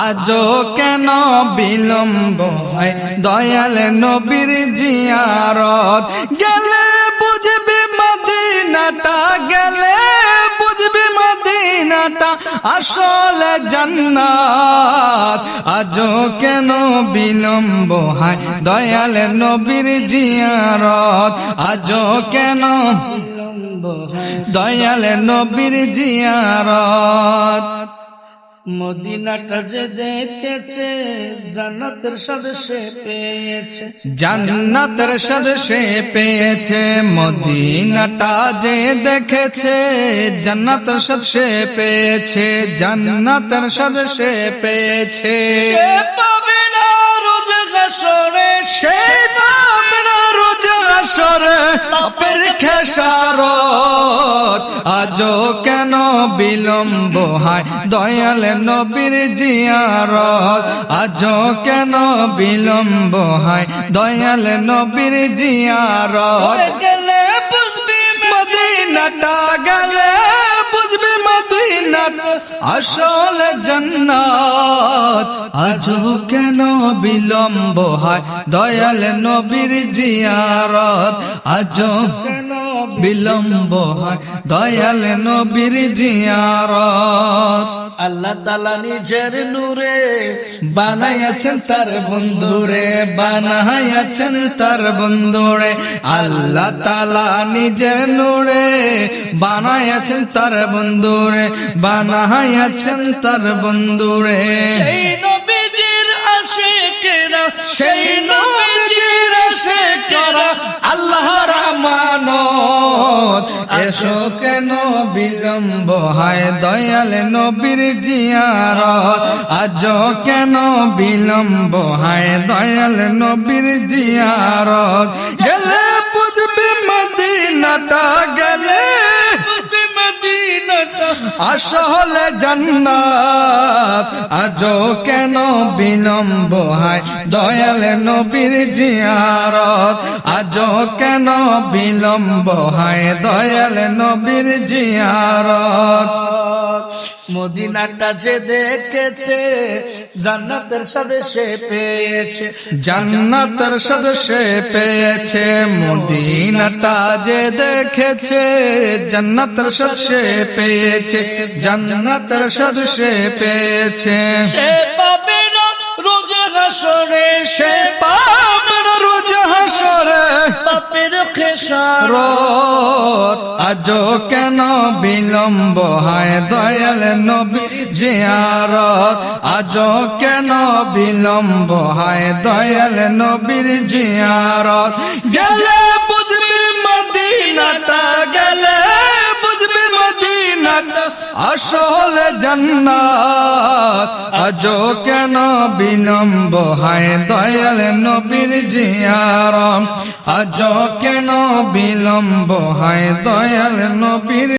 আজও কেন বিলম্ব হয় দয়াল নবীর জিয়ারত গেলে বুঝবি মদিনাটা গেলে বুঝবি মদিনাটা আসলে জান্নাত আজও কেন বিলম্ব হয় দয়াল নবীর জিয়ারত আজও কেন দয়াল নবীর জিয়ারত মদিনাটা যে দেখেছে জান্নাতের স্বাদ সে পেয়েছে জান্নাতের স্বাদ সে পেয়েছে মদিনাটা যে দেখেছে জান্নাতের স্বাদ সে পেয়েছে জান্নাতের স্বাদ সে পেয়েছে পাবে না রোজ হাসরে সে পাবে না রোজ হাসরে পাপের খেসারত আজও কেন বিলম্ব হয় দয়াল নবীর জিয়ারত আজও কেন বিলম্ব হয় দয়াল নবীর জিয়ারত গেলে বুঝবি মদিনাটা গেলে বুঝবি মদিনাটা আসলে জান্নাত আজও কেন বিলম্ব হয় দয়াল নবীর জিয়ারত আজও কেন বিলম্ব হয় দয়াল নবীর জিয়ারত আল্লাহ তাআলা নিজের নূরে বানাইয়াছেন তার বন্ধুরে বানাইয়াছেন তার বন্ধুরে আল্লাহ তাআলা নিজের নূরে বানাইয়াছেন তার বন্ধুরে বানাইয়াছেন তার বন্ধুরে সেই নবীজির আশিকেরা সেই নবীজির আশিকেরা আল্লাহর আমানত এসো কেন বিলম্ব হয় দয়াল নবীর জিয়ারত আজও কেন বিলম্ব হয় দয়াল নবীর জিয়ারত গেলে বুঝবি মদিনাটা গেলে বুঝবি মদিনাটা আসলে জান্নাত আজও কেন বিলম্ব হয় দয়াল নবীর জিয়ারত আজও কেন বিলম্ব হয় দয়াল নবীর জিয়ারত মদিনাটা যে দেখেছে জান্নাতের সাথে সে পেয়েছে জান্নাতের স্বাদ সে পেয়েছে মদিনাটা যে দেখেছে জান্নাতের স্বাদ সে পেয়েছে জান্নাতের স্বাদ সে পেয়েছে সে পাবে না রোজ হাসরে সে পাবে না রোজ হাসরে পাপের রত আজও কেন বিলম্ব হয় দয়াল নবীর জিয়ারত আজও কেন বিলম্ব হয় দয়াল নবীর জিয়ারত গেলে বুঝবি মদিনাটা গেলে বুঝবি মদিনাটা আসলে জান্নাত আজও কেন বিলম্ব হয় দয়াল নবীর জিয়ারত আজও কেন বিলম্ব হয় দয়াল নবীর